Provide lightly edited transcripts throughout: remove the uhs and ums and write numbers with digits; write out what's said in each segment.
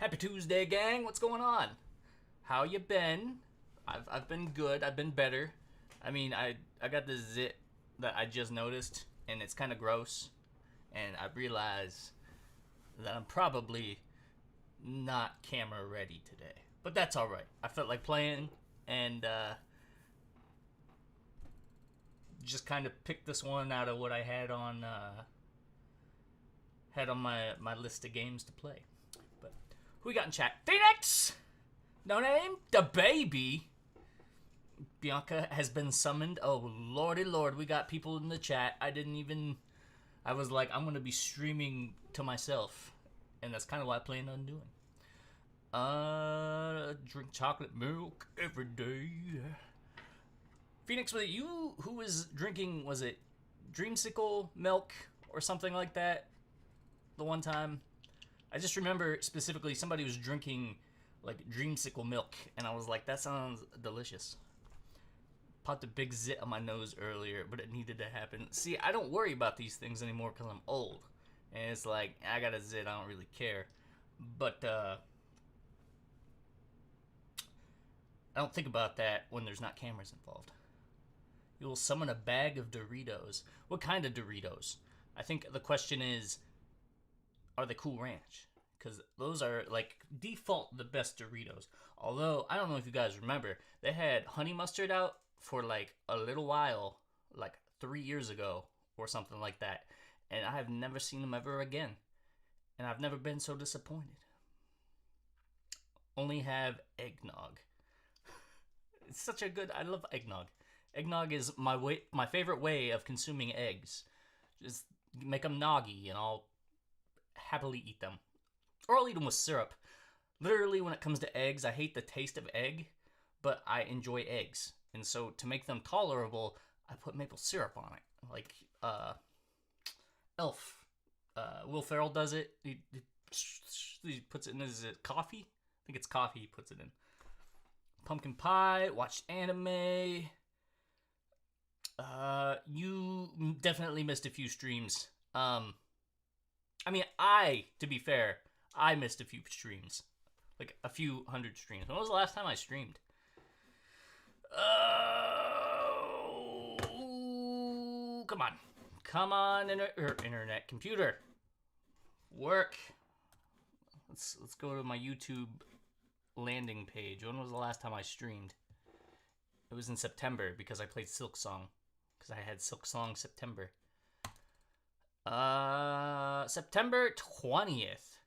Happy Tuesday, gang. What's going on? How you been? I've been good. I've been better. I mean, I got this zit that I just noticed, and it's kind of gross. And I realize that I'm probably not camera ready today, but that's all right. I felt like playing, and just kind of picked this one out of what I had on my list of games to play. But who we got in chat? Phoenix. No name. The baby. Bianca has been summoned. Oh lordy lord, we got people in the chat. I was like, I'm gonna be streaming to myself, and that's kind of what I plan on doing. Drink chocolate milk every day. Phoenix, was it you who was drinking? Was it dreamsicle milk or something like that? The one time, I just remember specifically somebody was drinking like dreamsicle milk, and I was like, that sounds delicious. Popped a big zit on my nose earlier, but it needed to happen. See, I don't worry about these things anymore because I'm old, and it's like, I got a zit, I don't really care. But I don't think about that when there's not cameras involved. You will summon a bag of Doritos. What kind of Doritos? I think the question is, are they Cool Ranch? Because those are, like, default the best Doritos. Although, I don't know if you guys remember, they had honey mustard out for, like, a little while, like 3 years ago or something like that. And I have never seen them ever again. And I've never been so disappointed. Only have eggnog. It's such a good, I love eggnog. Eggnog is my favorite way of consuming eggs. Just make them noggy and I'll happily eat them. Or I'll eat them with syrup. Literally, when it comes to eggs, I hate the taste of egg, but I enjoy eggs. And so to make them tolerable, I put maple syrup on it. Like, Elf. Will Ferrell does it. He puts it in his coffee? I think it's coffee he puts it in. Pumpkin pie, watched anime. You definitely missed a few streams. I mean, to be fair, I missed a few streams. Like, a few hundred streams. When was the last time I streamed? Come on. Come on, internet. Computer. Work. Let's go to my YouTube landing page. When was the last time I streamed? It was in September because I played Silksong. Because I had Silksong September. September 20th.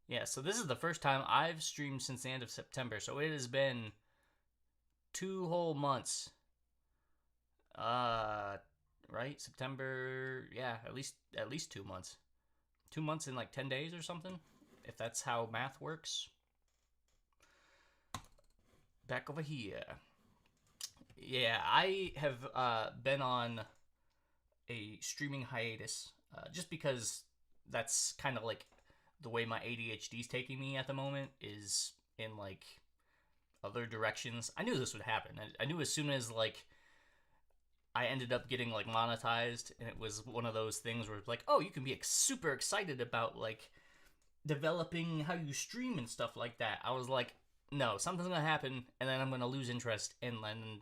Yeah, so this is the first time I've streamed since the end of September. So it has been 2 whole months. Right? September, yeah, at least 2 months. 2 months in like 10 days or something, if that's how math works. Back over here. Yeah, I have been on a streaming hiatus just because that's kind of like the way my ADHD is taking me at the moment, is in like other directions. I knew this would happen. I knew as soon as like I ended up getting like monetized, and it was one of those things where it's like, oh, you can be super excited about like developing how you stream and stuff like that. I was like, no, something's gonna happen, and then I'm gonna lose interest and then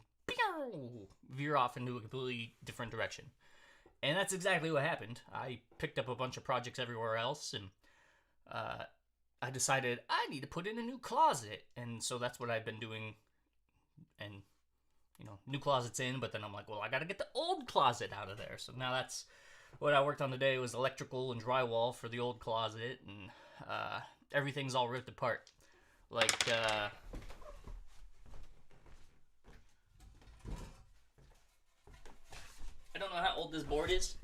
veer off into a completely different direction. And that's exactly what happened. I picked up a bunch of projects everywhere else, and I decided I need to put in a new closet. And so that's what I've been doing. And, you know, new closet's in, but then I'm like, well, I gotta get the old closet out of there. So now that's what I worked on today, was electrical and drywall for the old closet. And everything's all ripped apart. Like, I don't know how old this board is,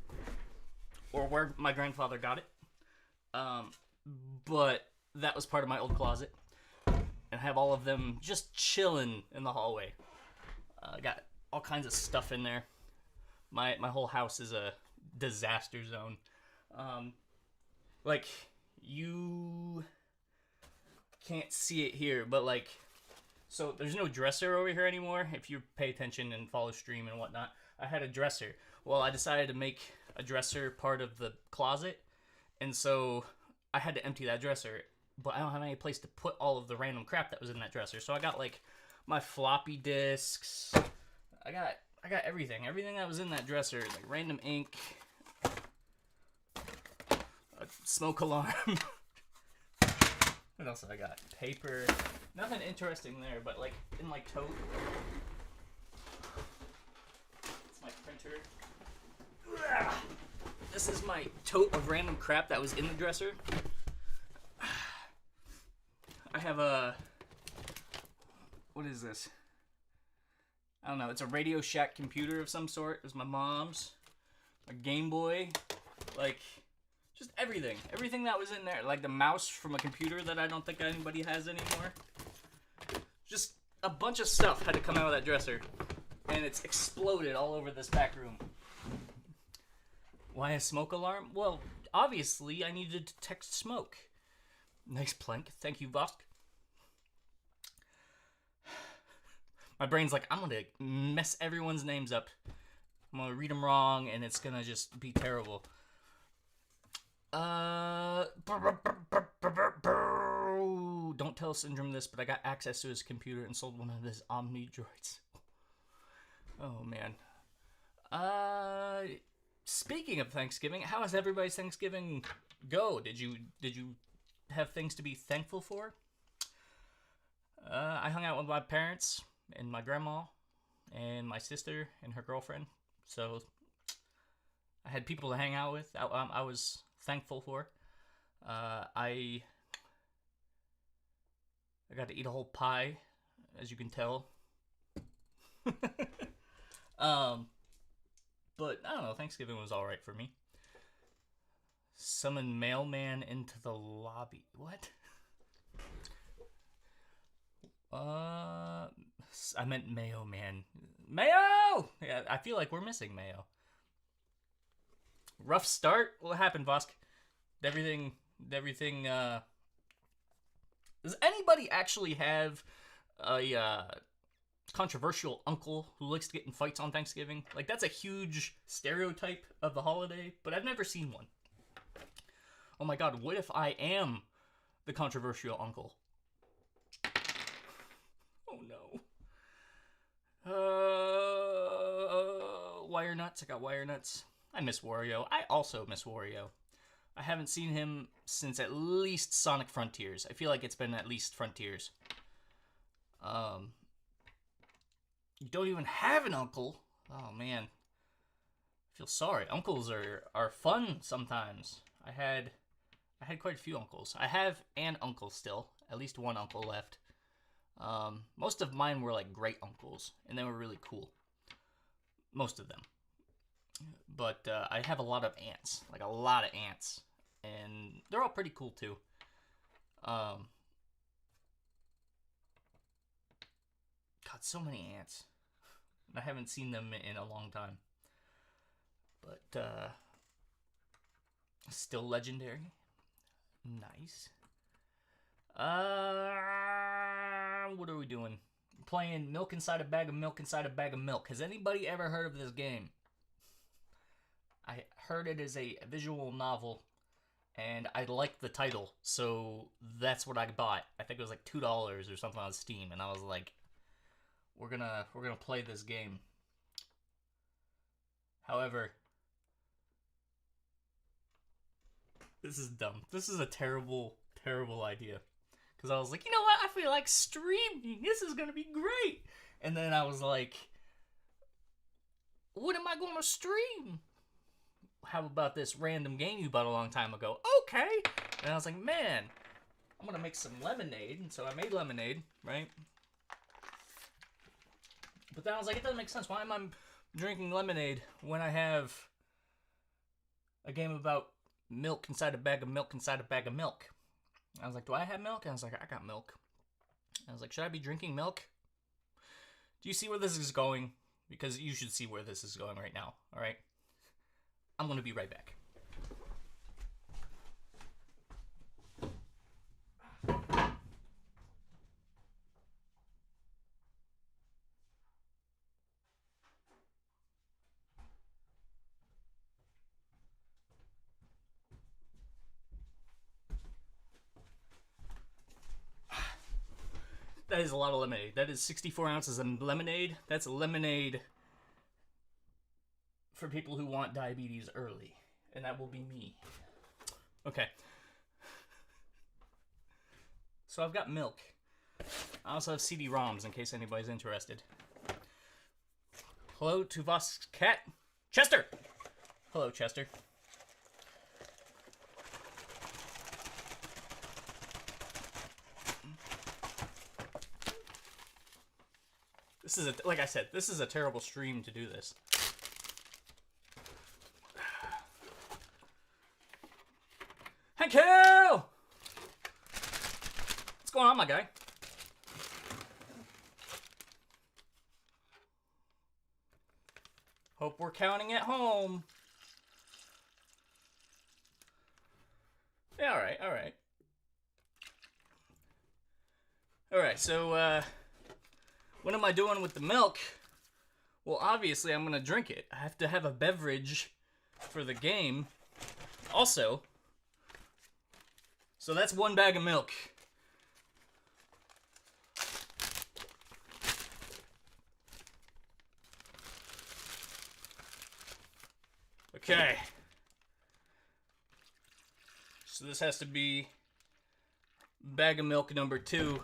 or where my grandfather got it, but that was part of my old closet, and I have all of them just chilling in the hallway. I got all kinds of stuff in there. My whole house is a disaster zone. Like, you can't see it here, but like, so there's no dresser over here anymore. If you pay attention and follow stream and whatnot, I had a dresser. Well, I decided to make a dresser part of the closet, and so I had to empty that dresser. but I don't have any place to put all of the random crap that was in that dresser. So I got like my floppy disks. I got everything that was in that dresser, like random ink, a smoke alarm. What else have I got? Paper. Nothing interesting there, but like in my tote. It's my printer. This is my tote of random crap that was in the dresser. I have a... What is this? I don't know. It's a Radio Shack computer of some sort. It was my mom's. A Game Boy. Like, just everything. Everything that was in there. Like the mouse from a computer that I don't think anybody has anymore. Just a bunch of stuff had to come out of that dresser. And it's exploded all over this back room. Why a smoke alarm? Well, obviously I needed to detect smoke. Nice plank. Thank you, Vosk. My brain's like, I'm gonna mess everyone's names up. I'm gonna read them wrong, and it's gonna just be terrible. Don't tell Syndrome this, but I got access to his computer and sold one of his Omni droids. Oh, man. Speaking of Thanksgiving, how has everybody's Thanksgiving go? Did you have things to be thankful for? I hung out with my parents and my grandma and my sister and her girlfriend. So I had people to hang out with. I was thankful for. I got to eat a whole pie, as you can tell. But I don't know, Thanksgiving was alright for me. Summon mailman into the lobby. What? I meant Mayo Man. Mayo! Yeah, I feel like we're missing Mayo. Rough start? What happened, Vosk? Everything, does anybody actually have a, controversial uncle who likes to get in fights on Thanksgiving? Like, that's a huge stereotype of the holiday, but I've never seen one. Oh my god, what if I am the controversial uncle? Oh no. Wire nuts. I got wire nuts. I miss Wario. I also miss Wario. I haven't seen him since at least Sonic Frontiers. I feel like it's been at least Frontiers. You don't even have an uncle? Oh, man. I feel sorry. Uncles are fun sometimes. I had quite a few uncles. I have an uncle still. At least one uncle left. Most of mine were like great uncles, and they were really cool. Most of them. But I have a lot of aunts. Like a lot of aunts. And they're all pretty cool too. God, so many aunts. I haven't seen them in a long time. But, still legendary. Nice. What are we doing? Playing Milk Inside a Bag of Milk Inside a Bag of Milk. Has anybody ever heard of this game? I heard it is a visual novel, and I liked the title, so that's what I bought. I think it was like $2 or something on Steam, and I was like, we're gonna play this game. However, this is dumb. This is a terrible, terrible idea. Because I was like, you know what? I feel like streaming. This is gonna be great. And then I was like, what am I going to stream? How about this random game you bought a long time ago? Okay. And I was like, man, I'm gonna make some lemonade. And so I made lemonade, right? But then I was like, it doesn't make sense. Why am I drinking lemonade when I have a game about milk inside a bag of milk inside a bag of milk? I was like, do I have milk? And I was like, I got milk. And I was like, should I be drinking milk? Do you see where this is going? Because you should see where this is going right now, all right? I'm going to be right back. That is a lot of lemonade. That is 64 ounces of lemonade. That's lemonade for people who want diabetes early. And that will be me. Okay. So I've got milk. I also have CD-ROMs in case anybody's interested. Hello to Voss Cat. Chester! Hello, Chester. This is like I said, this is a terrible stream to do this. Thank you! What's going on, my guy? Hope we're counting at home. Yeah, alright, alright. Alright, so, what am I doing with the milk? Well, obviously, I'm gonna drink it. I have to have a beverage for the game. Also, so that's 1 bag of milk. Okay. So this has to be bag of milk number 2.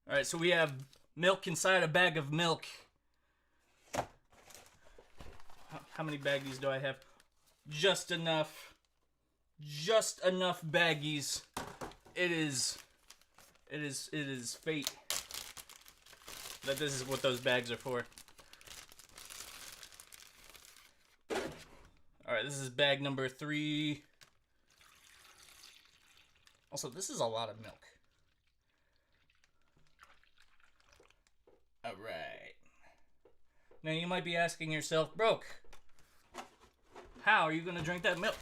Alright, so we have milk inside a bag of milk. How many baggies do I have? Just enough. Just enough baggies. It is fate that this is what those bags are for. Alright, this is bag number 3. Also, this is a lot of milk. Alright. Now you might be asking yourself, Broke, how are you going to drink that milk?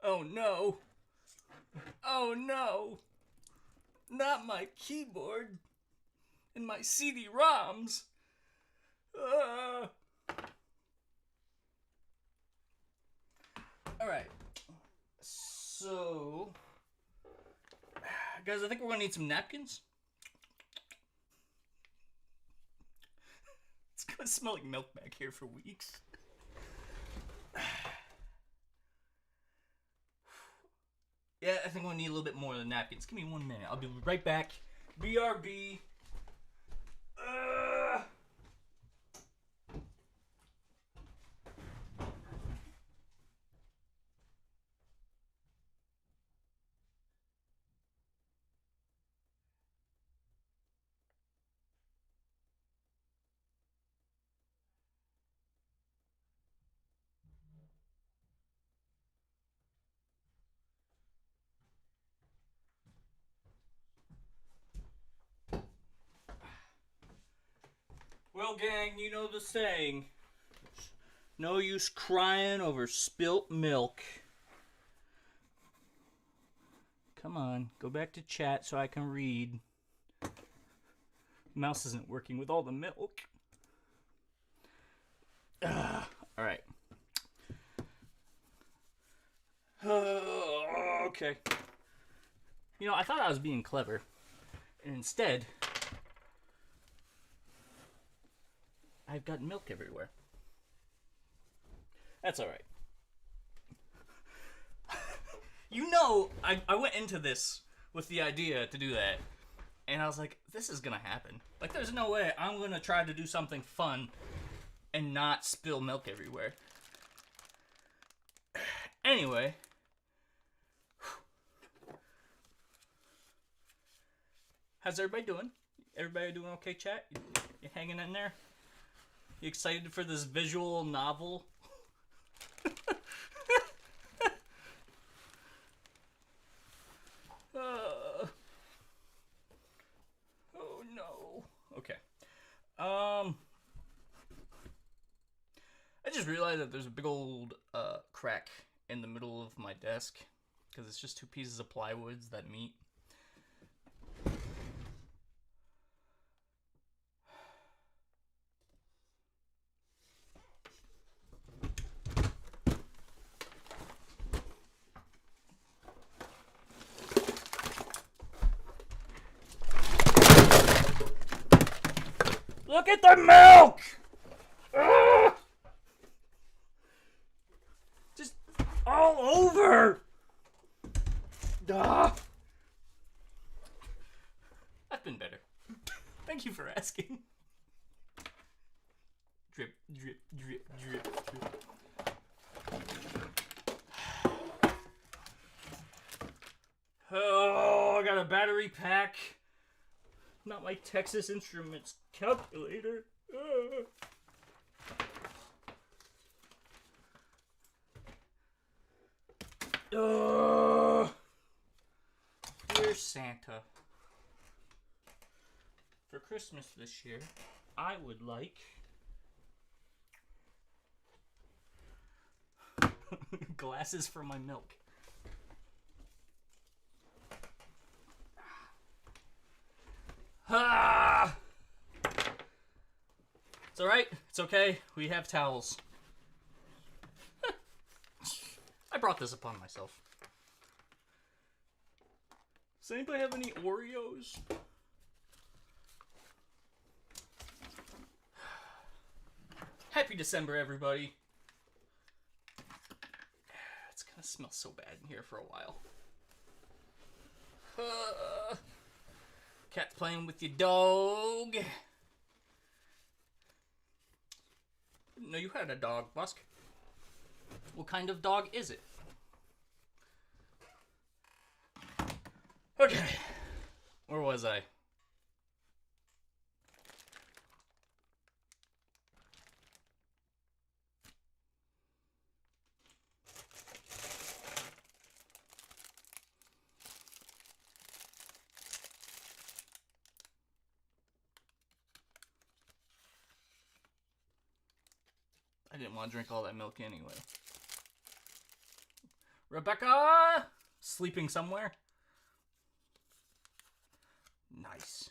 Oh no. Oh no. Not my keyboard and my CD-ROMs. Alright. So, guys, I think we're going to need some napkins. It's going to smell like milk back here for weeks. Yeah, I think we'll need a little bit more than napkins. Give me 1 minute. I'll be right back. BRB. Well, gang, you know the saying. No use crying over spilt milk. Come on, go back to chat so I can read. Mouse isn't working with all the milk. Alright. Okay. You know, I thought I was being clever. And instead, I've got milk everywhere. That's alright. You know, I went into this with the idea to do that. And I was like, this is gonna happen. Like, there's no way I'm gonna try to do something fun and not spill milk everywhere. Anyway. How's everybody doing? Everybody doing okay, chat? You hanging in there? You excited for this visual novel? Oh no. Okay. I just realized that there's a big old crack in the middle of my desk because it's just two pieces of plywood that meet. Look at the milk! Ugh! Just all over! Duh. I've been better. Thank you for asking. Drip, drip, drip, drip, drip. Oh, I got a battery pack. Not my Texas Instruments calculator. Dear Santa, for Christmas this year, I would like glasses for my milk. Ah! It's alright. It's okay. We have towels. I brought this upon myself. Does anybody have any Oreos? Happy December, everybody. It's gonna smell so bad in here for a while. Cat's playing with your dog. Didn't know you had a dog, Busk. What kind of dog is it? Okay. Where was I? I didn't want to drink all that milk anyway. Rebecca! Sleeping somewhere? Nice.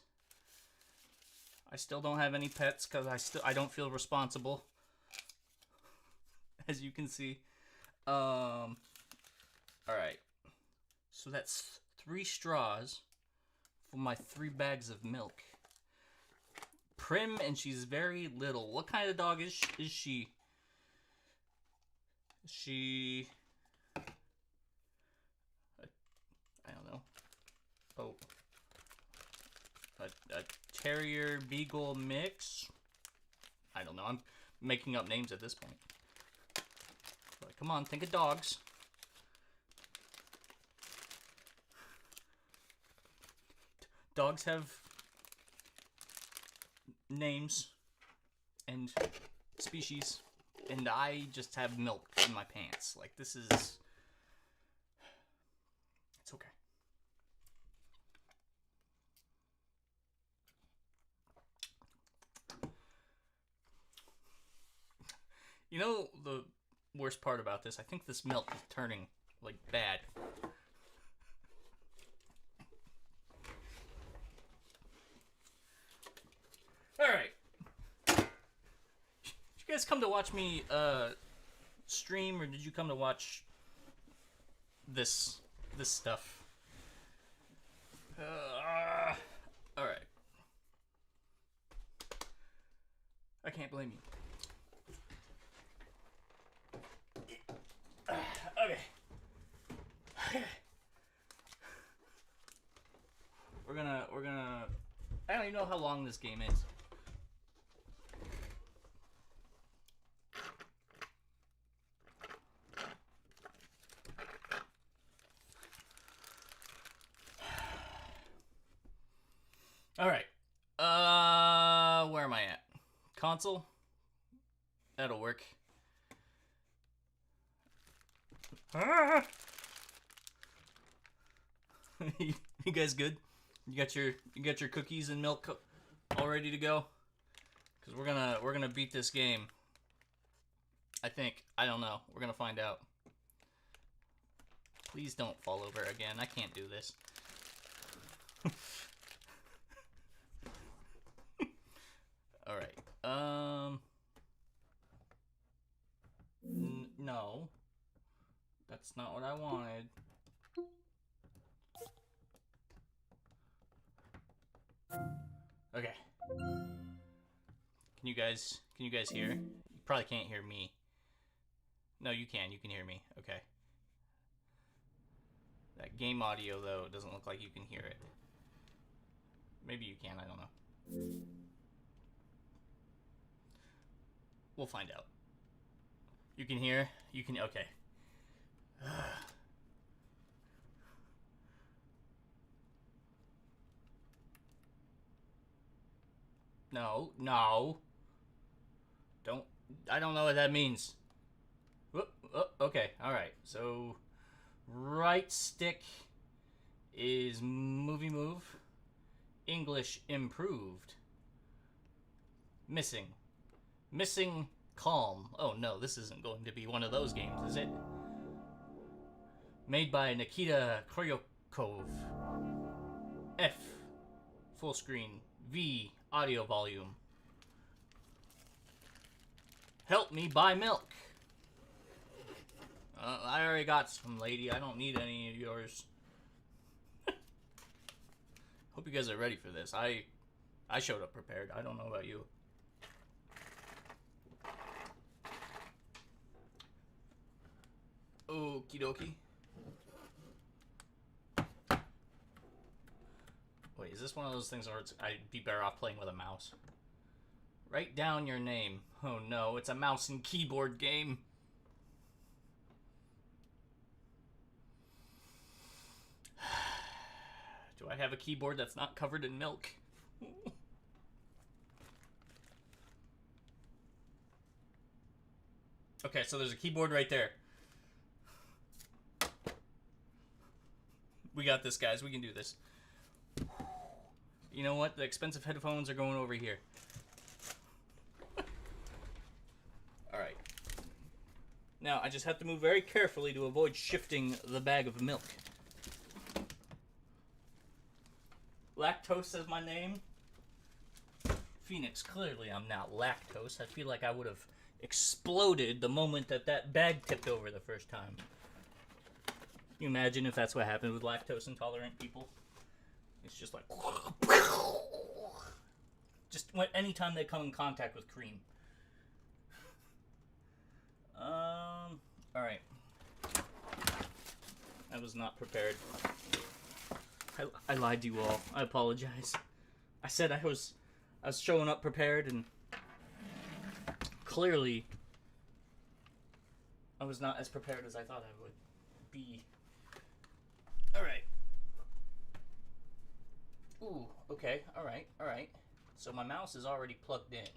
I still don't have any pets because I don't feel responsible. As you can see. Alright. So that's 3 straws for my 3 bags of milk. Prim, and she's very little. What kind of dog is she? She... I don't know. Oh. A terrier beagle mix? I don't know. I'm making up names at this point. But come on, think of dogs. Dogs have names and species, and I just have milk in my pants. Like, this is... It's okay. You know the worst part about this? I think this milk is turning, like, bad. Alright. Did you guys come to watch me stream, or did you come to watch this stuff? Alright. I can't blame you. Okay. We're gonna I don't even know how long this game is. Alright. Where am I at? Console? That'll work. You guys good? You got your cookies and milk all ready to go? Cause we're gonna beat this game. I think. I don't know. We're gonna find out. Please don't fall over again. I can't do this. Alright. No. That's not what I wanted. Okay. Can you guys hear? You probably can't hear me. No, you can hear me. Okay. That game audio though, it doesn't look like you can hear it. Maybe you can, I don't know. We'll find out. You can hear? You can, okay. No, no. I don't know what that means. Okay, alright. So, right stick is movie move. English improved. Missing. Missing calm. Oh no, this isn't going to be one of those games, is it? Made by Nikita Kryokov. F. Full screen. V. Audio volume. Help me buy milk. I already got some, lady. I don't need any of yours. Hope you guys are ready for this. I showed up prepared. I don't know about you. Okie dokie. Wait, is this one of those things where I'd be better off playing with a mouse? Write down your name. Oh no, it's a mouse and keyboard game. Do I have a keyboard that's not covered in milk? Okay, so there's a keyboard right there. We got this, guys. We can do this. You know what? The expensive headphones are going over here. Alright. Now, I just have to move very carefully to avoid shifting the bag of milk. Lactose is my name. Phoenix, clearly I'm not lactose. I feel like I would have exploded the moment that bag tipped over the first time. Can you imagine if that's what happened with lactose intolerant people? It's just like... just anytime they come in contact with cream. Alright. I was not prepared. I lied to you all. I apologize. I said I was showing up prepared, and clearly I was not as prepared as I thought I would be. Alright. Ooh, okay, alright. So my mouse is already plugged in.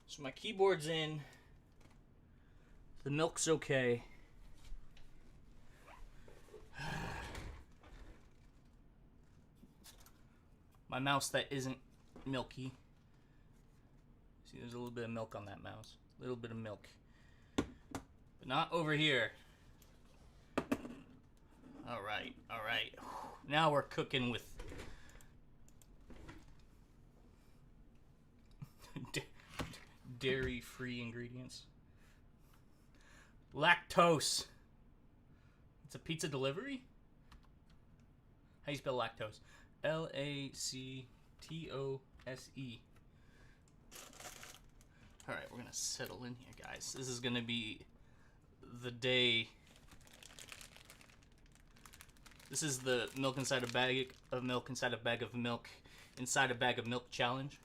So my keyboard's in. The milk's okay. My mouse that isn't milky. See, there's a little bit of milk on that mouse. A little bit of milk. But not over here. Alright. Now we're cooking with... dairy-free ingredients. Lactose. It's a pizza delivery? How do you spell lactose? L-A-C-T-O-S-E. Alright, we're gonna settle in here, guys. This is gonna be the day. This is the milk inside a bag of milk inside a bag of milk inside a bag of milk challenge.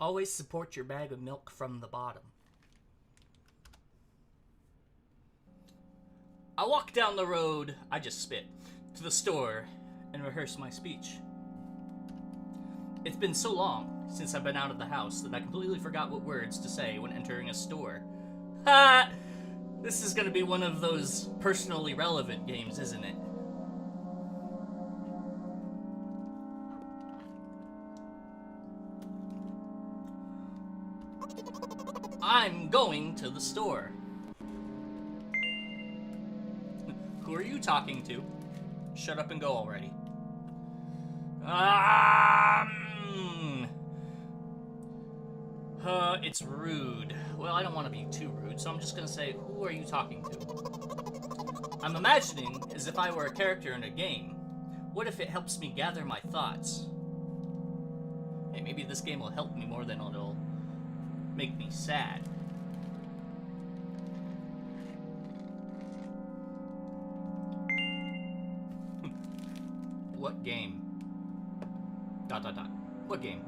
Always support your bag of milk from the bottom. I walk down the road, I just spit, to the store and rehearse my speech. It's been so long since I've been out of the house that I completely forgot what words to say when entering a store. Ha! This is gonna be one of those personally relevant games, isn't it? going to the store. Who are you talking to? Shut up and go already. It's rude. Well, I don't want to be too rude, so I'm just gonna say, who are you talking to? I'm imagining as if I were a character in a game. What if it helps me gather my thoughts? Hey, maybe this game will help me more than it'll make me sad. What game? ... What game?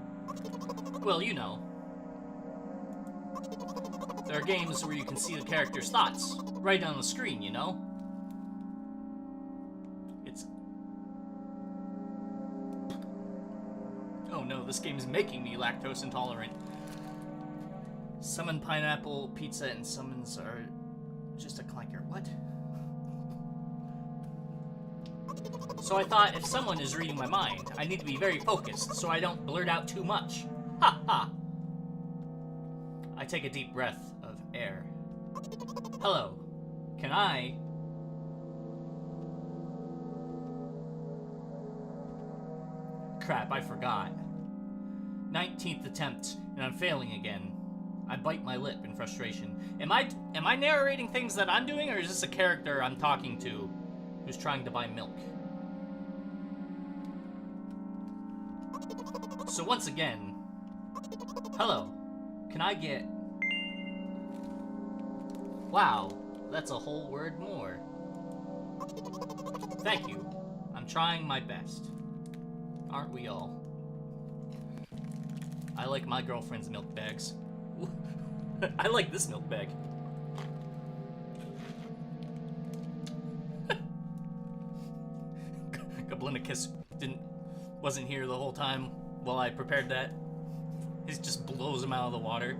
Well, you know. There are games where you can see the character's thoughts right on the screen, you know? It's... Oh no, this game is making me lactose intolerant. Summon pineapple, pizza, and summons are just a clanker. What? So I thought, if someone is reading my mind, I need to be very focused so I don't blurt out too much. Ha ha! I take a deep breath of air. Hello. Can I... Crap, I forgot. 19th attempt, and I'm failing again. I bite my lip in frustration. Am I narrating things that I'm doing, or is this a character I'm talking to who's trying to buy milk? So once again, hello, can I get... Wow, that's a whole word more. Thank you. I'm trying my best. Aren't we all? I like my girlfriend's milk bags. I like this milk bag. Goblinnicus wasn't here the whole time while I prepared that. It just blows him out of the water.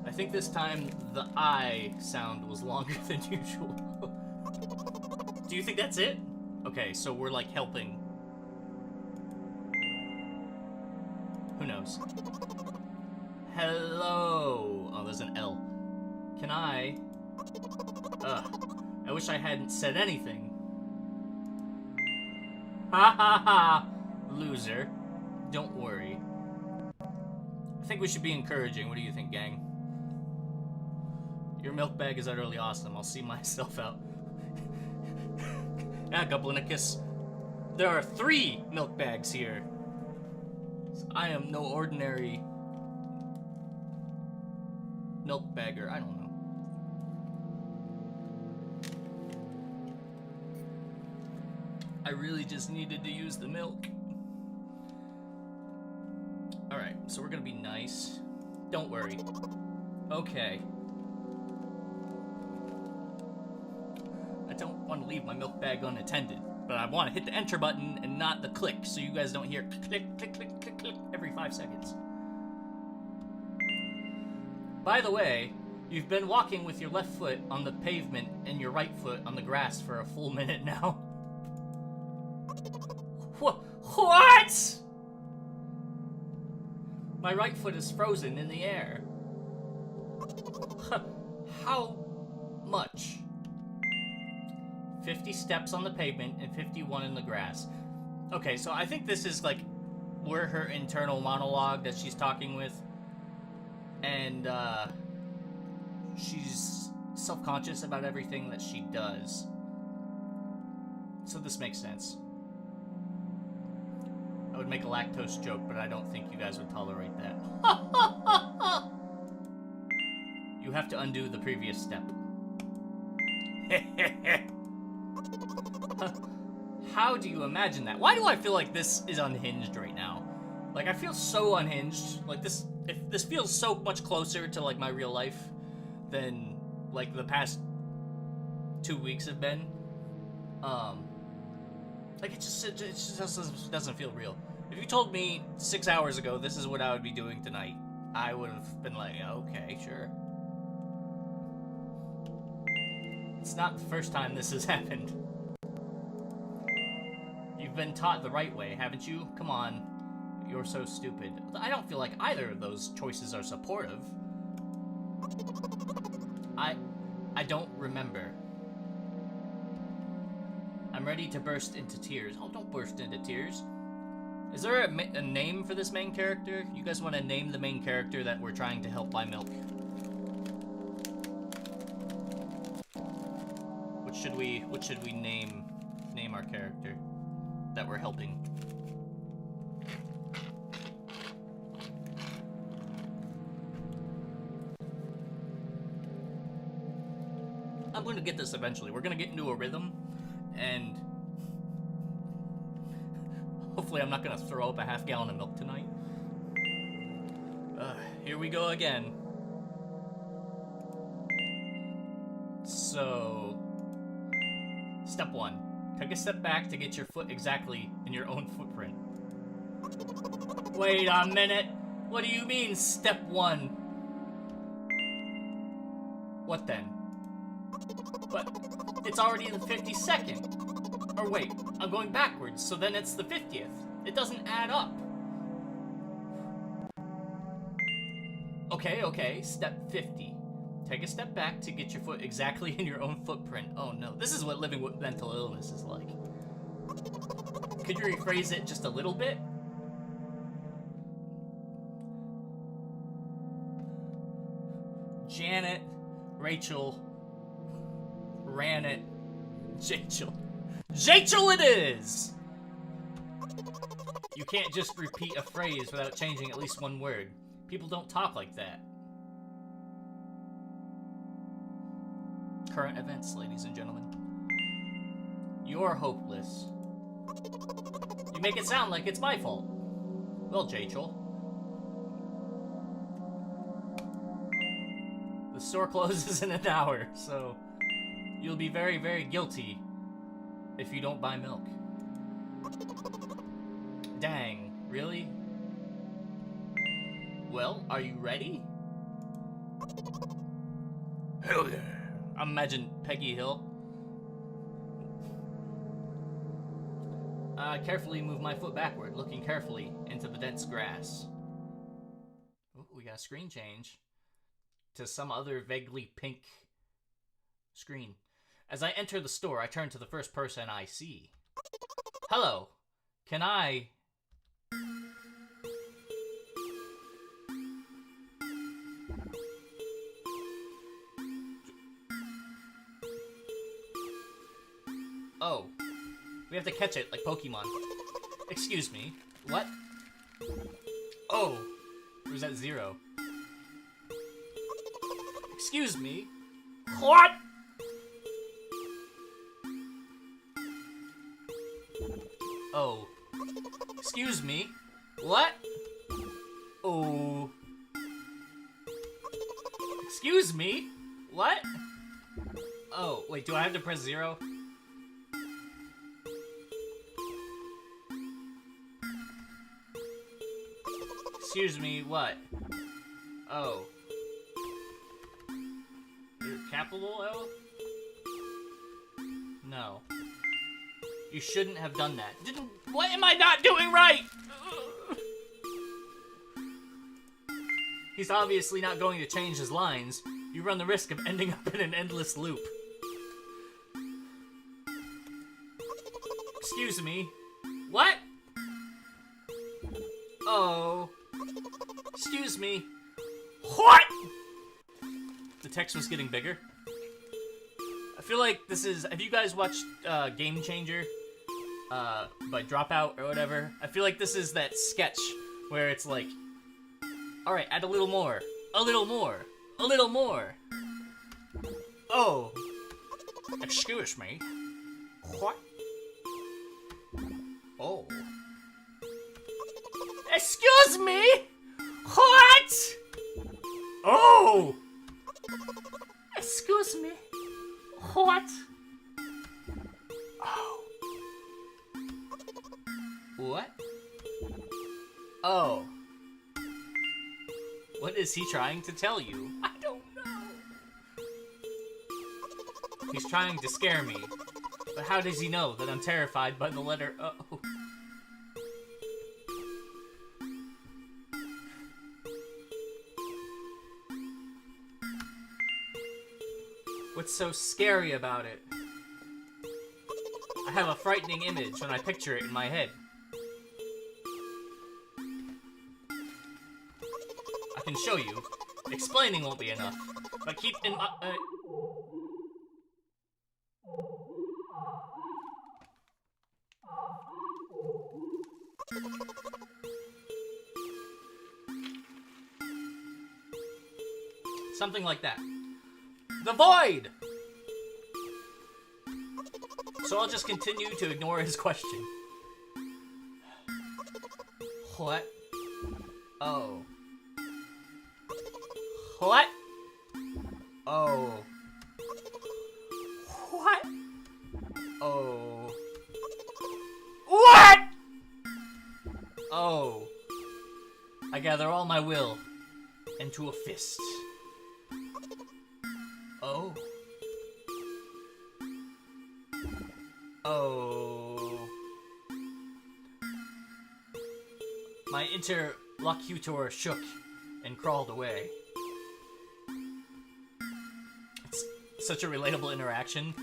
I think this time the I sound was longer than usual. Do you think that's it? Okay, so we're like helping. Who knows? Hello. Oh, there's an L. Can I... I wish I hadn't said anything. Ha ha ha! Loser. Don't worry. I think we should be encouraging. What do you think, gang? Your milk bag is utterly awesome. I'll see myself out. Yeah, Goblinnicus. There are 3 milk bags here. I am no ordinary milk bagger. I don't know. I really just needed to use the milk. Alright, so we're gonna be nice. Don't worry. Okay. I don't want to leave my milk bag unattended, but I want to hit the enter button and not the click, so you guys don't hear click, click, click, click, click every 5 seconds. By the way, you've been walking with your left foot on the pavement and your right foot on the grass for a full minute now. What? My right foot is frozen in the air. How much? 50 steps on the pavement and 51 in the grass. Okay, so I think this is like where her internal monologue that she's talking with. And she's self-conscious about everything that she does. So this makes sense. I would make a lactose joke, but I don't think you guys would tolerate that. You have to undo the previous step. How do you imagine that? Why do I feel like this is unhinged right now? Like, I feel so unhinged. Like, this feels so much closer to, like, my real life than, like, the past 2 weeks have been. Like, it just doesn't feel real. If you told me 6 hours ago this is what I would be doing tonight, I would have been like, okay, sure. It's not the first time this has happened. You've been taught the right way, haven't you? Come on. You're so stupid. I don't feel like either of those choices are supportive. I don't remember. I'm ready to burst into tears. Oh, don't burst into tears. Is there a name for this main character? You guys want to name the main character that we're trying to help buy milk? What should we name our character that we're helping? I'm going to get this eventually. We're going to get into a rhythm, and hopefully I'm not going to throw up a half gallon of milk tonight. Here we go again. So, step 1. Take a step back to get your foot exactly in your own footprint. Wait a minute. What do you mean, step 1? What then? But it's already the 52nd. Or wait, I'm going backwards, so then it's the 50th. It doesn't add up. Okay, step 50. Take a step back to get your foot exactly in your own footprint. Oh no, this is what living with mental illness is like. Could you rephrase it just a little bit? Janet, Rachel, ran it. Jachel. Jachel it is! You can't just repeat a phrase without changing at least one word. People don't talk like that. Current events, ladies and gentlemen. You're hopeless. You make it sound like it's my fault. Well, Jachel. The store closes in an hour, so you'll be very, very guilty if you don't buy milk. Dang, really? Well, are you ready? Hell yeah. Imagine Peggy Hill. Carefully move my foot backward, looking carefully into the dense grass. Ooh, we got a screen change to some other vaguely pink screen. As I enter the store, I turn to the first person I see. Hello, can I... Oh, we have to catch it like Pokemon. Excuse me, what? Oh, or was that 0? Excuse me, what? Oh, excuse me, what? Oh, excuse me, what? Oh, wait, do I have to press 0? Excuse me, what? Oh. Capital L? No. You shouldn't have done that. What am I not doing right? He's obviously not going to change his lines. You run the risk of ending up in an endless loop. Excuse me. What? Oh. Excuse me. What? The text was getting bigger. I feel like this is... Have you guys watched Game Changer? By Dropout or whatever? I feel like this is that sketch where it's like... Alright, add a little more. A little more. A little more. Oh. Excuse me. What? Oh. Excuse me? What? Oh! Excuse me? What? Oh. What? Oh. What is he trying to tell you? I don't know. He's trying to scare me. But how does he know that I'm terrified by the letter O? What's so scary about it? I have a frightening image when I picture it in my head. I can show you. Explaining won't be enough. But keep in mind... something like that. The void! So I'll just continue to ignore his question. What? Oh. What? Oh. What? Oh. What? Oh. I gather all my will into a fist. Oh. Oh. My interlocutor shook and crawled away. It's such a relatable interaction.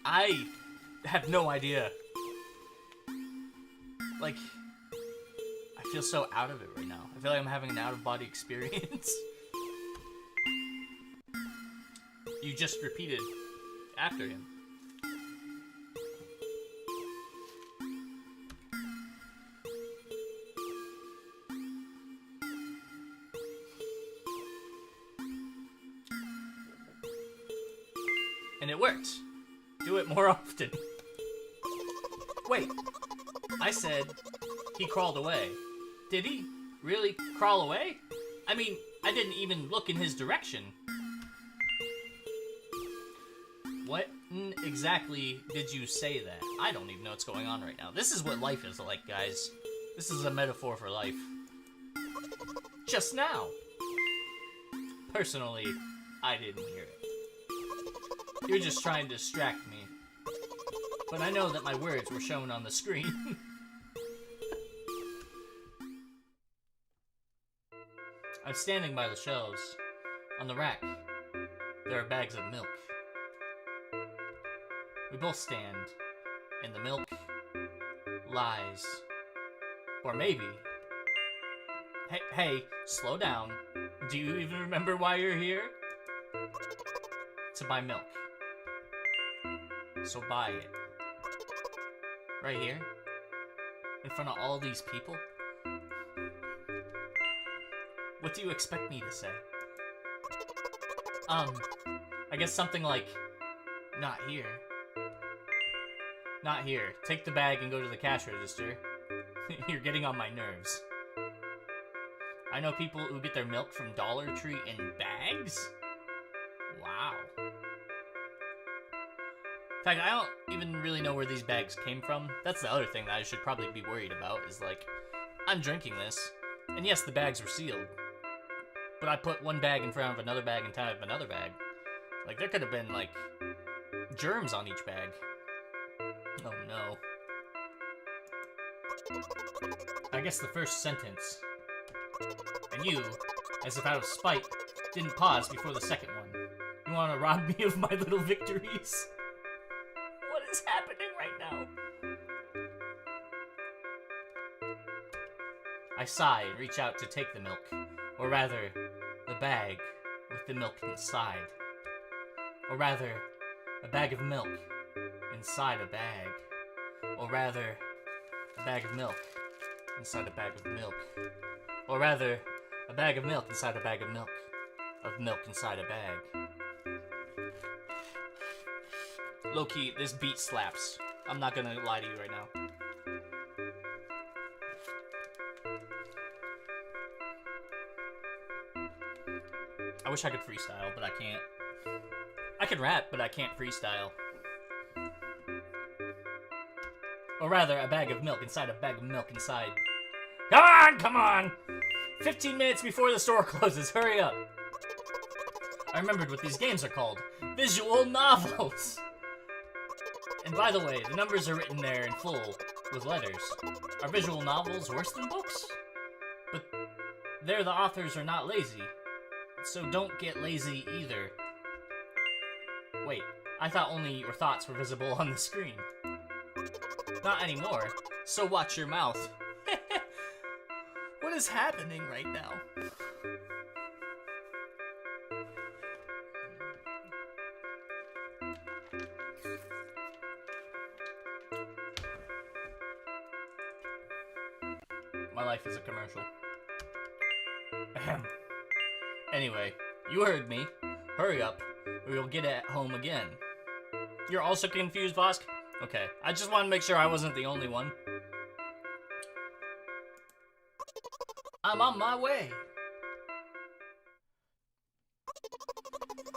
I have no idea. Like, I feel so out of it right now. I feel like I'm having an out-of-body experience. You just repeated after him. And it worked. Do it more often. Wait, I said he crawled away. Did he really crawl away? I mean, I didn't even look in his direction. What exactly did you say that? I don't even know what's going on right now. This is what life is like, guys. This is a metaphor for life. Just now. Personally, I didn't hear it. You're just trying to distract me. But I know that my words were shown on the screen. I'm standing by the shelves. On the rack, there are bags of milk. We both stand, and the milk lies. Or maybe... Hey, slow down. Do you even remember why you're here? To buy milk. So buy it. Right here? In front of all these people? What do you expect me to say? I guess something like, not here. Not here. Take the bag and go to the cash register. You're getting on my nerves. I know people who get their milk from Dollar Tree in bags? Wow. In fact, I don't even really know where these bags came from. That's the other thing that I should probably be worried about, is like, I'm drinking this, and yes, the bags were sealed, but I put one bag in front of another bag in front of another bag. Like, there could have been, like, germs on each bag. Oh no. I guess the first sentence. And you, as if out of spite, didn't pause before the second one. You want to rob me of my little victories? What is happening right now? I sigh and reach out to take the milk. Or rather, the bag with the milk inside. Or rather, a bag of milk inside a bag. Or rather, a bag of milk inside a bag of milk. Or rather, a bag of milk inside a bag of milk. Of milk inside a bag. Low-key, this beat slaps. I'm not gonna lie to you right now. I wish I could freestyle, but I can't. I can rap, but I can't freestyle. Or rather, a bag of milk inside a bag of milk inside. Come on, come on! 15 minutes before the store closes, hurry up! I remembered what these games are called. Visual novels! And by the way, the numbers are written there in full, with letters. Are visual novels worse than books? But there the authors are not lazy. So don't get lazy either. Wait, I thought only your thoughts were visible on the screen. Not anymore, so watch your mouth. What is happening right now? My life is a commercial. Ahem. Anyway, you heard me. Hurry up, or you'll get at home again. You're also confused, Vosk? Okay, I just want to make sure I wasn't the only one. I'm on my way.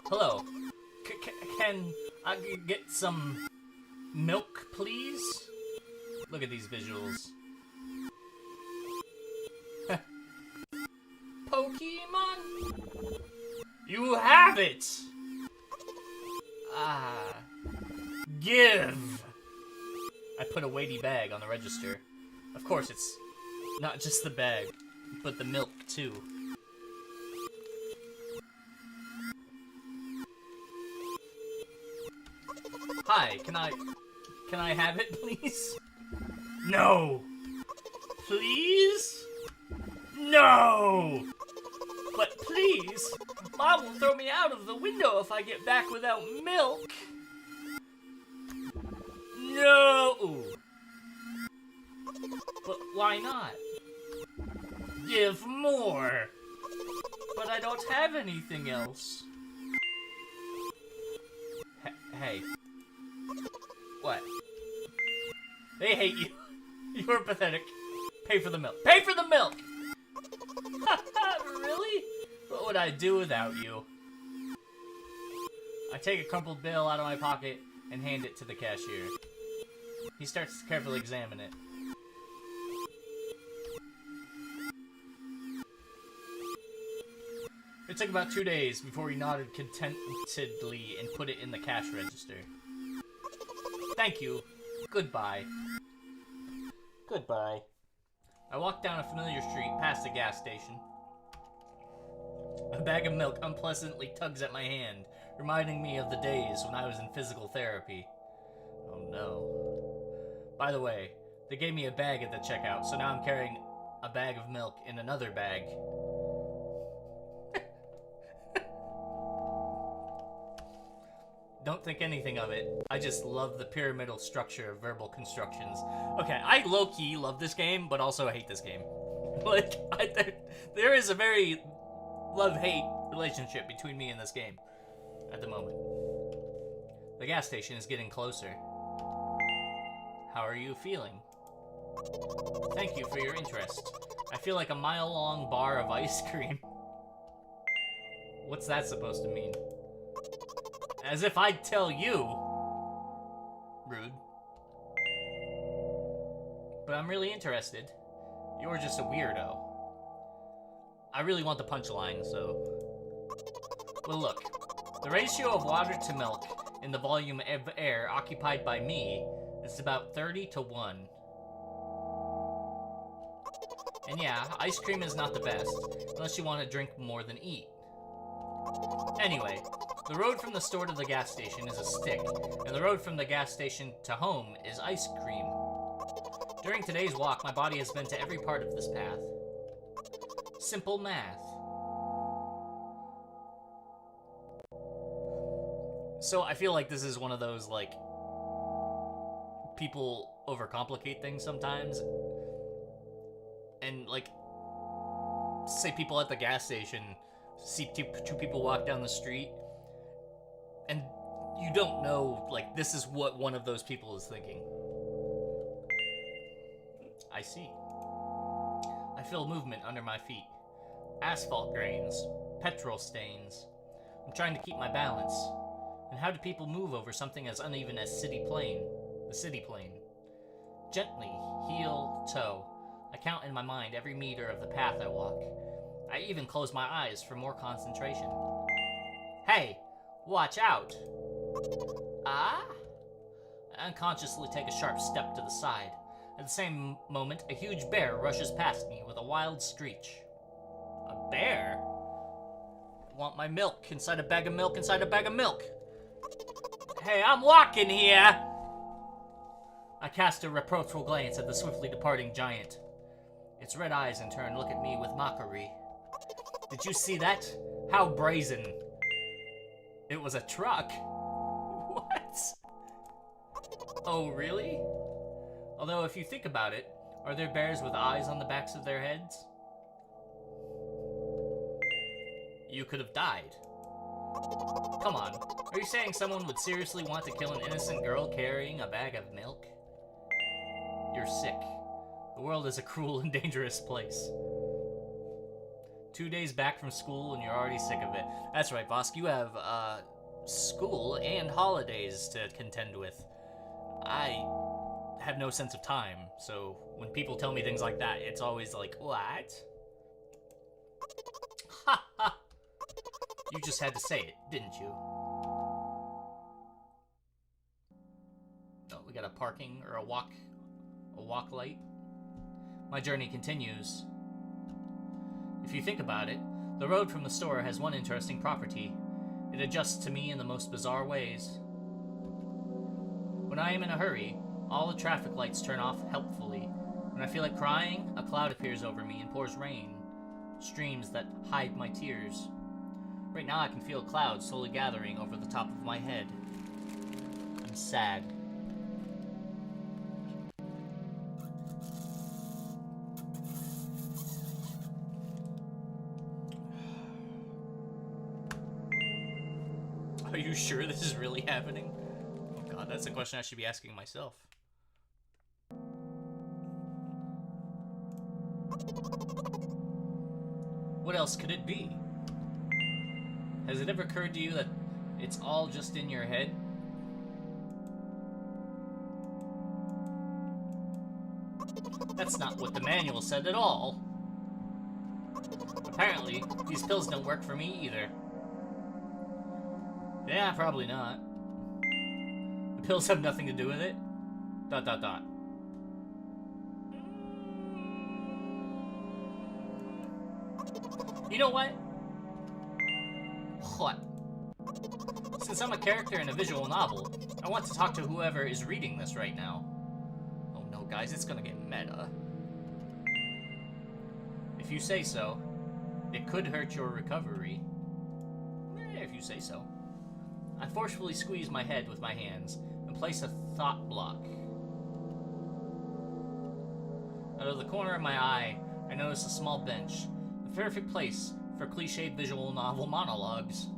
Hello. Can I get some milk, please? Look at these visuals. Pokemon? You have it! Give! I put a weighty bag on the register. Of course, it's not just the bag, but the milk, too. Hi, can I have it, please? No! Please? No! But please, Mom will throw me out of the window if I get back without milk. No! But why not? Give more. But I don't have anything else. Hey. What? They hate you. You're pathetic. Pay for the milk. Pay for the milk! Really? What would I do without you? I take a crumpled bill out of my pocket and hand it to the cashier. He starts to carefully examine it. It took about 2 days before he nodded contentedly and put it in the cash register. Thank you. Goodbye. Goodbye. I walked down a familiar street past a gas station. A bag of milk unpleasantly tugs at my hand, reminding me of the days when I was in physical therapy. Oh no. By the way, they gave me a bag at the checkout, so now I'm carrying a bag of milk in another bag. Don't think anything of it. I just love the pyramidal structure of verbal constructions. Okay, I low-key love this game, but also hate this game. Like, there is a very love-hate relationship between me and this game at the moment. The gas station is getting closer. How are you feeling? Thank you for your interest. I feel like a mile-long bar of ice cream. What's that supposed to mean? As if I'd tell you. Rude. But I'm really interested. You're just a weirdo. I really want the punchline, so... Well, look. The ratio of water to milk in the volume of air occupied by me is about 30 to 1. And yeah, ice cream is not the best, unless you want to drink more than eat. Anyway, the road from the store to the gas station is a stick, and the road from the gas station to home is ice cream. During today's walk, my body has been to every part of this path. Simple math. So I feel like this is one of those, like, people overcomplicate things sometimes. And, like, say people at the gas station see two people walk down the street, and you don't know, like, this is what one of those people is thinking. I see. I feel movement under my feet. Asphalt grains. Petrol stains. I'm trying to keep my balance. And how do people move over something as uneven as the city plane? Gently, heel, toe. I count in my mind every meter of the path I walk. I even close my eyes for more concentration. Hey, watch out! Ah? I unconsciously take a sharp step to the side. At the same moment, a huge bear rushes past me with a wild screech. A bear? I want my milk inside a bag of milk inside a bag of milk. Hey, I'm walking here! I cast a reproachful glance at the swiftly departing giant. Its red eyes, in turn, look at me with mockery. Did you see that? How brazen. It was a truck. What? Oh, really? Although, if you think about it, are there bears with eyes on the backs of their heads? You could have died. Come on, are you saying someone would seriously want to kill an innocent girl carrying a bag of milk? You're sick. The world is a cruel and dangerous place. 2 days back from school and you're already sick of it. That's right, Vosk, you have, school and holidays to contend with. I have no sense of time, so when people tell me things like that, it's always like, what? Ha ha! You just had to say it, didn't you? Oh, we got a parking or a walk light. My journey continues. If you think about it, the road from the store has one interesting property. It adjusts to me in the most bizarre ways. When I am in a hurry, all the traffic lights turn off helpfully. When I feel like crying, a cloud appears over me and pours rain. Streams that hide my tears. Right now I can feel a cloud slowly gathering over the top of my head. I'm sad. Are you sure this is really happening? Oh god, that's a question I should be asking myself. What else could it be? Has it ever occurred to you that it's all just in your head? That's not what the manual said at all. Apparently, these pills don't work for me either. Yeah, probably not. The pills have nothing to do with it. ... You know what? What? Since I'm a character in a visual novel, I want to talk to whoever is reading this right now. Oh no, guys, it's gonna get meta. If you say so, it could hurt your recovery. If you say so. I forcefully squeeze my head with my hands and place a thought block. Out of the corner of my eye, I notice a small bench, the perfect place for cliched visual novel monologues.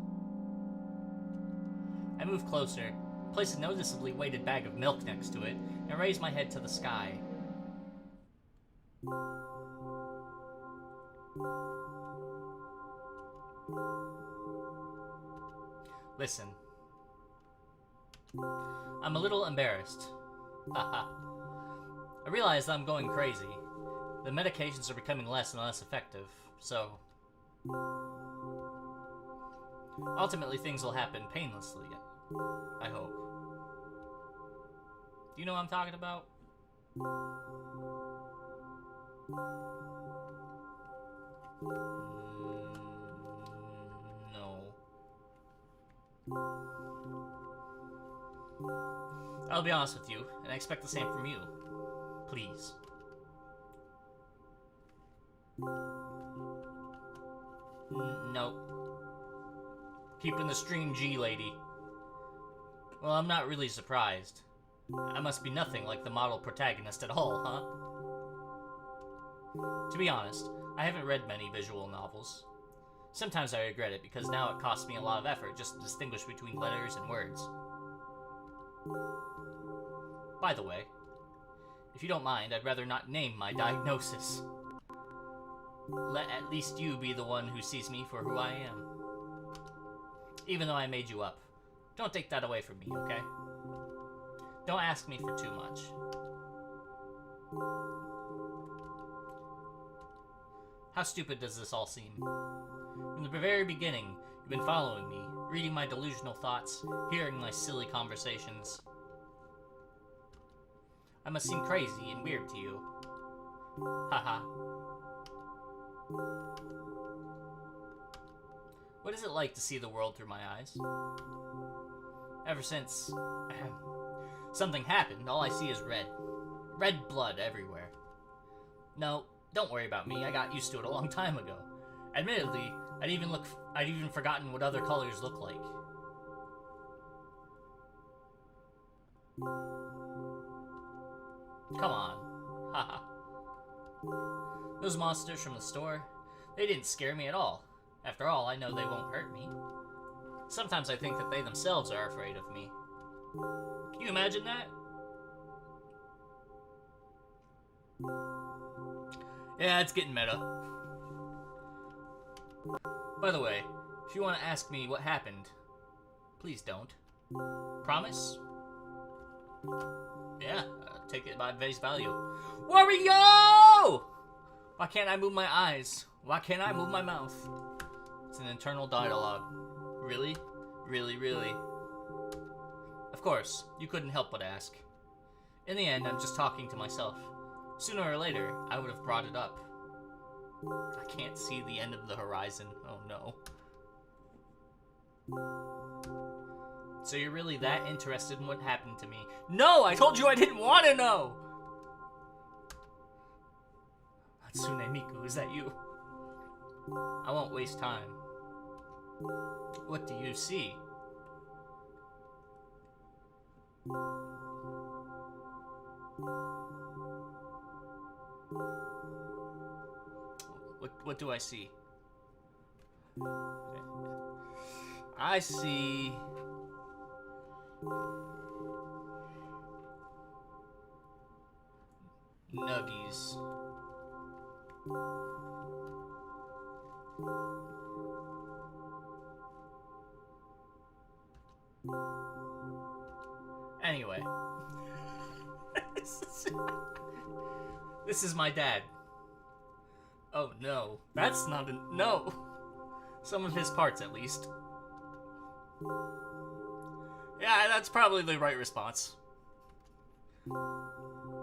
I move closer, place a noticeably weighted bag of milk next to it, and raise my head to the sky. Listen. I'm a little embarrassed. Haha. I realize that I'm going crazy. The medications are becoming less and less effective, so... ultimately things will happen painlessly, I hope. Do you know what I'm talking about? No. I'll be honest with you, and I expect the same from you. Please. Nope. Keeping the stream G, lady. Well, I'm not really surprised. I must be nothing like the model protagonist at all, huh? To be honest, I haven't read many visual novels. Sometimes I regret it because now it costs me a lot of effort just to distinguish between letters and words. By the way, if you don't mind, I'd rather not name my diagnosis. Let at least you be the one who sees me for who I am. Even though I made you up. Don't take that away from me, okay? Don't ask me for too much. How stupid does this all seem? From the very beginning, you've been following me, reading my delusional thoughts, hearing my silly conversations. I must seem crazy and weird to you. Haha. What is it like to see the world through my eyes? Ever since something happened, all I see is red. Red blood everywhere. No, don't worry about me. I got used to it a long time ago. Admittedly, I'd even forgotten what other colors look like. Come on. Haha. Those monsters from the store, they didn't scare me at all. After all, I know they won't hurt me. Sometimes I think that they themselves are afraid of me. Can you imagine that? Yeah, it's getting meta. By the way, if you want to ask me what happened, please don't. Promise? Yeah, take it by face value. Wario! Why can't I move my eyes? Why can't I move my mouth? It's an internal dialogue. Really? Really, really? Of course, you couldn't help but ask. In the end, I'm just talking to myself. Sooner or later, I would have brought it up. I can't see the end of the horizon. Oh no. So you're really that interested in what happened to me? No! I told you I didn't want to know! Hatsune Miku, is that you? I won't waste time. What do you see? What do I see? I see... nuggies. Anyway. This is my dad. Oh no. That's not a... No! Some of his parts, at least. Yeah, that's probably the right response.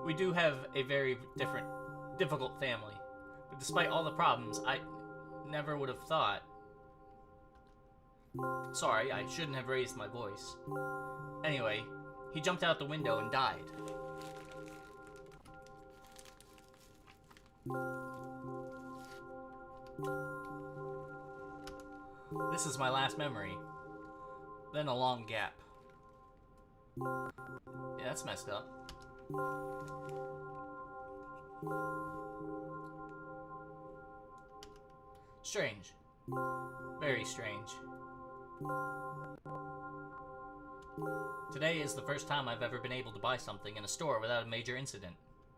We do have a very difficult family. But despite all the problems, I never would have thought... Sorry, I shouldn't have raised my voice. Anyway, he jumped out the window and died. This is my last memory. Then a long gap. Yeah, that's messed up. Strange. Very strange. Today is the first time I've ever been able to buy something in a store without a major incident.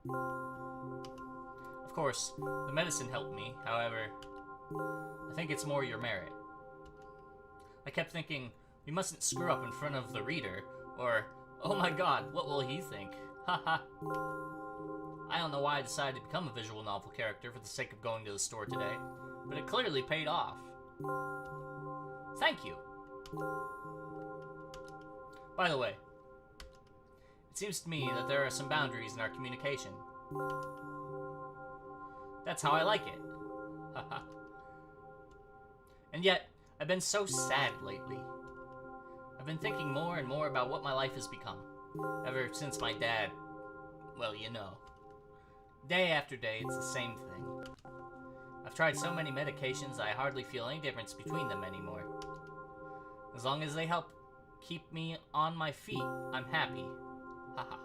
Of course, the medicine helped me, however, I think it's more your merit. I kept thinking, we mustn't screw up in front of the reader, or, oh my god, what will he think? Haha. I don't know why I decided to become a visual novel character for the sake of going to the store today, but it clearly paid off. Thank you. By the way, it seems to me that there are some boundaries in our communication. That's how I like it. Haha. And yet, I've been so sad lately. I've been thinking more and more about what my life has become. Ever since my dad... well, you know. Day after day, it's the same thing. I've tried so many medications I hardly feel any difference between them anymore. As long as they help keep me on my feet, I'm happy. Haha.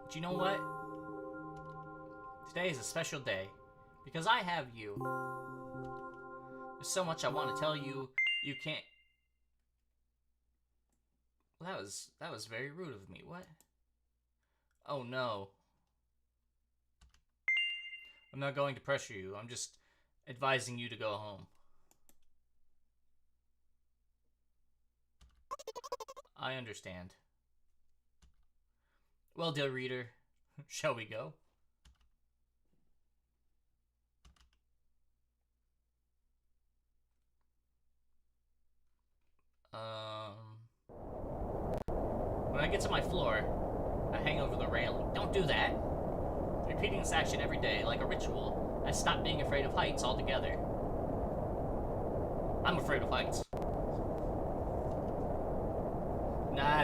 But you know what? Today is a special day, because I have you. There's so much I want to tell you, you can't... Well, that was very rude of me. What? Oh no. I'm not going to pressure you. I'm just advising you to go home. I understand. Well, dear reader, shall we go? When I get to my floor, I hang over the railing. Don't do that! Repeating this action every day, like a ritual, I stop being afraid of heights altogether. I'm afraid of heights.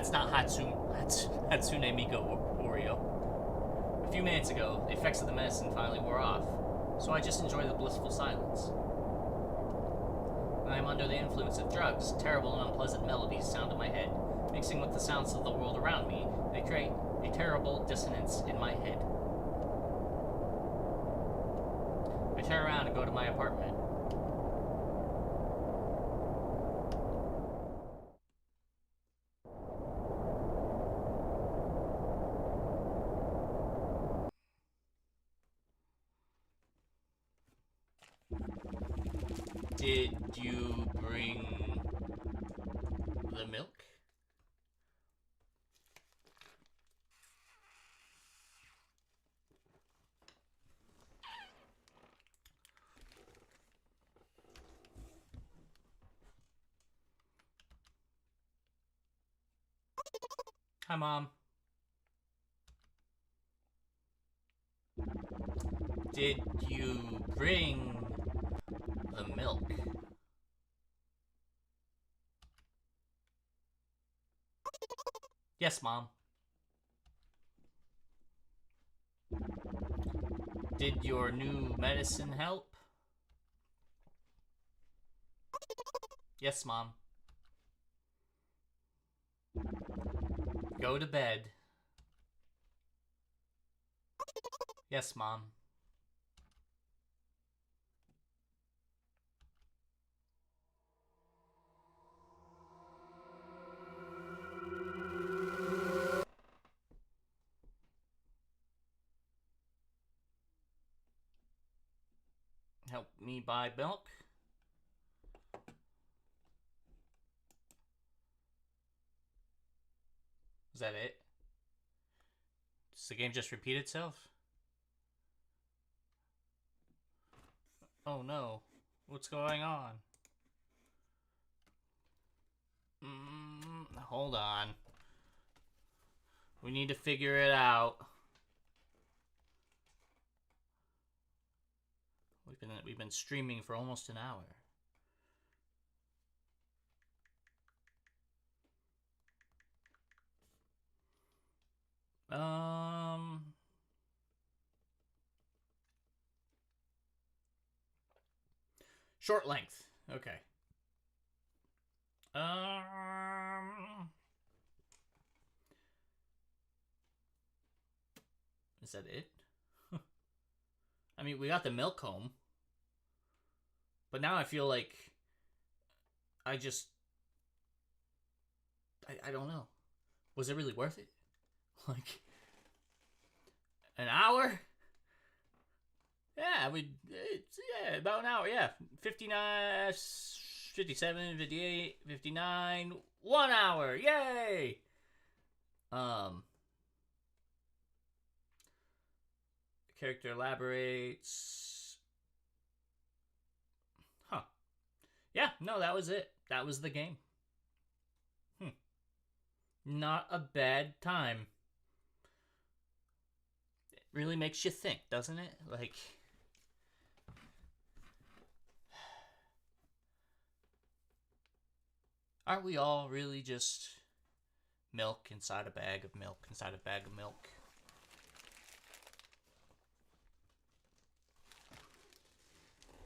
That's not Hatsune Miku Oreo. A few minutes ago, the effects of the medicine finally wore off, so I just enjoy the blissful silence. When I am under the influence of drugs, terrible and unpleasant melodies sound in my head. Mixing with the sounds of the world around me, they create a terrible dissonance in my head. I turn around and go to my apartment. Did you bring the milk? Hi, Mom. Did you bring the milk? Yes, Mom. Did your new medicine help? Yes, Mom. Go to bed. Yes, Mom. Help me buy milk? Is that it? Does the game just repeat itself? Oh no. What's going on? Hold on. We need to figure it out. We've been streaming for almost an hour. Short length. Okay. Is that it? I mean, we got the milk home. But now I feel like I don't know. Was it really worth it? Like an hour? Yeah, about an hour. Yeah, 59, 57, 58, 59, 1 hour. Yay! Character elaborates. Huh. Yeah, no, that was it. That was the game. Not a bad time. It really makes you think, doesn't it? Like, aren't we all really just milk inside a bag of milk inside a bag of milk?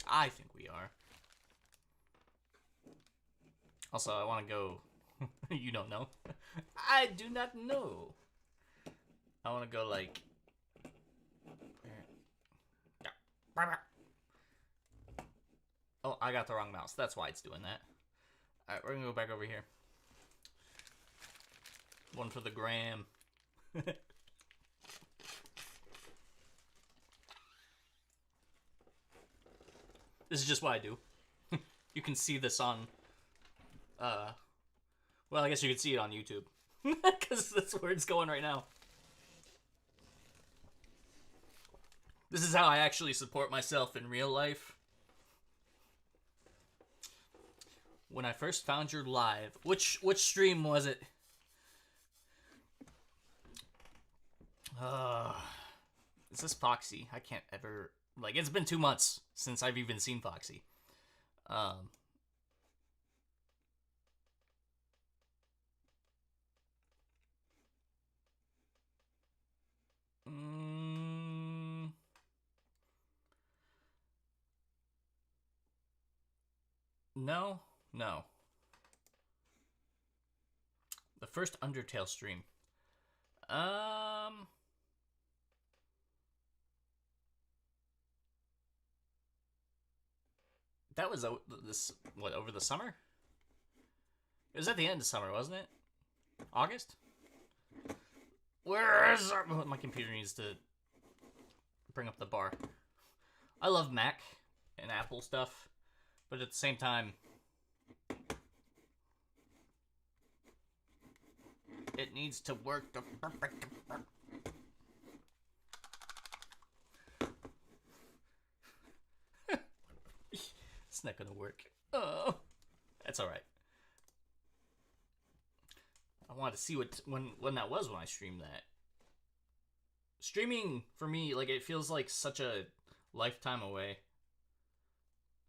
I think we are. Also, I want to go. You don't know. I do not know. I want to go like. Oh, I got the wrong mouse. That's why it's doing that. Alright, we're gonna go back over here. One for the gram. This is just what I do. You can see this on, well, I guess you can see it on YouTube. Because that's where it's going right now. This is how I actually support myself in real life. When I first found your live, which stream was it? Is this Foxy? I can't ever, like, it's been 2 months since I've even seen Foxy. No, no. The first Undertale stream. Um, that was this what over the summer? It was at the end of summer, wasn't it? August. Where is my computer needs to bring up the bar. I love Mac and Apple stuff, but at the same time, it needs to work the perfect. It's not gonna work. Oh, that's all right. I wanted to see when that was when I streamed that. Streaming for me, like it feels like such a lifetime away.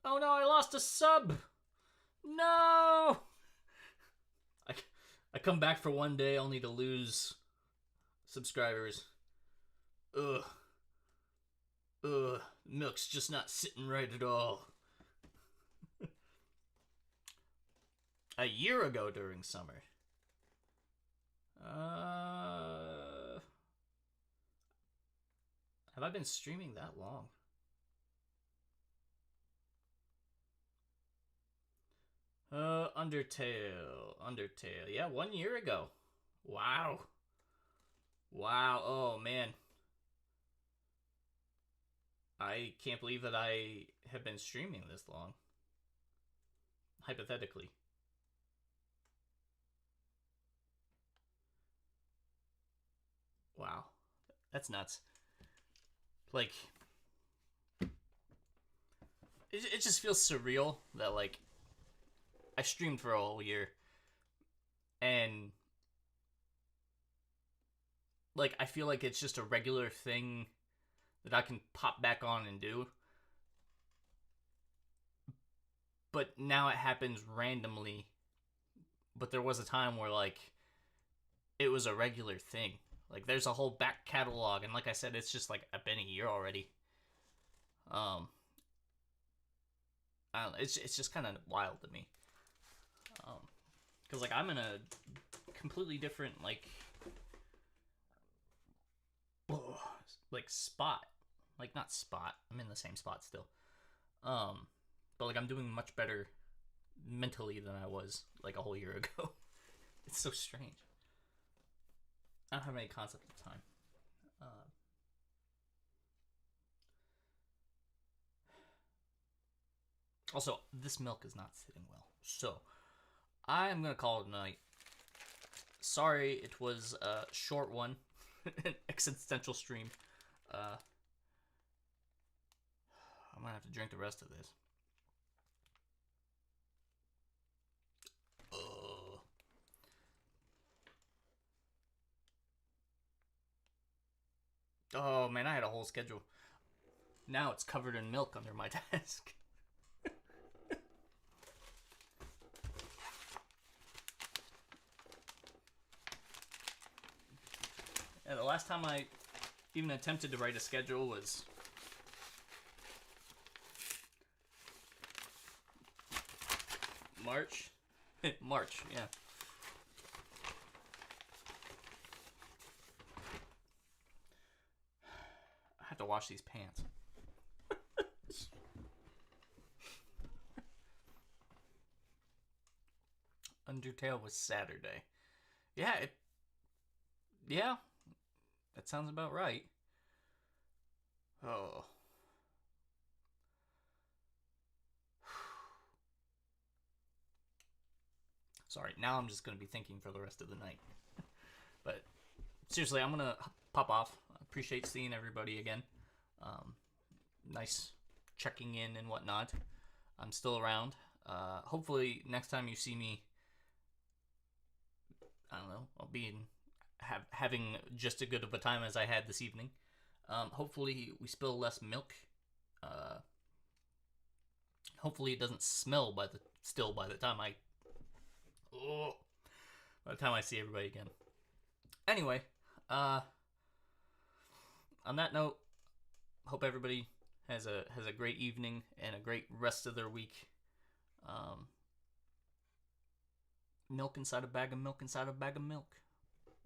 Oh no, I lost a sub. No. I come back for one day only to lose subscribers. Ugh. Ugh. Milk's just not sitting right at all. A year ago during summer. Have I been streaming that long? Undertale. Yeah, 1 year ago. Wow. Wow. Oh, man. I can't believe that I have been streaming this long. Hypothetically. Wow. That's nuts. Like, it just feels surreal that, like, I streamed for a whole year. And, like, I feel like it's just a regular thing that I can pop back on and do. But now it happens randomly. But there was a time where, like, it was a regular thing. Like, there's a whole back catalog, and like I said, it's just, like, I've been a year already. I don't know, it's just kind of wild to me. Because, like, I'm in a completely different, like spot. Like, not spot. I'm in the same spot still. But, like, I'm doing much better mentally than I was, like, a whole year ago. It's so strange. I don't have any concept of time. Also, this milk is not sitting well. So, I am going to call it a night. Sorry, it was a short one. An existential stream. I'm going to have to drink the rest of this. Oh, man, I had a whole schedule. Now it's covered in milk under my desk. Yeah, the last time I even attempted to write a schedule was March. March, yeah. I have to wash these pants. Undertale was Saturday. Yeah, yeah, that sounds about right. Oh. Sorry, now I'm just going to be thinking for the rest of the night. But seriously, I'm going to pop off. I appreciate seeing everybody again. Nice checking in and whatnot. I'm still around. Hopefully, next time you see me, I don't know, I'll be having just as good of a time as I had this evening. Hopefully, we spill less milk. Hopefully, it doesn't smell by the time I see everybody again. Anyway, on that note, hope everybody has a great evening and a great rest of their week. Um, milk inside a bag of milk inside a bag of milk.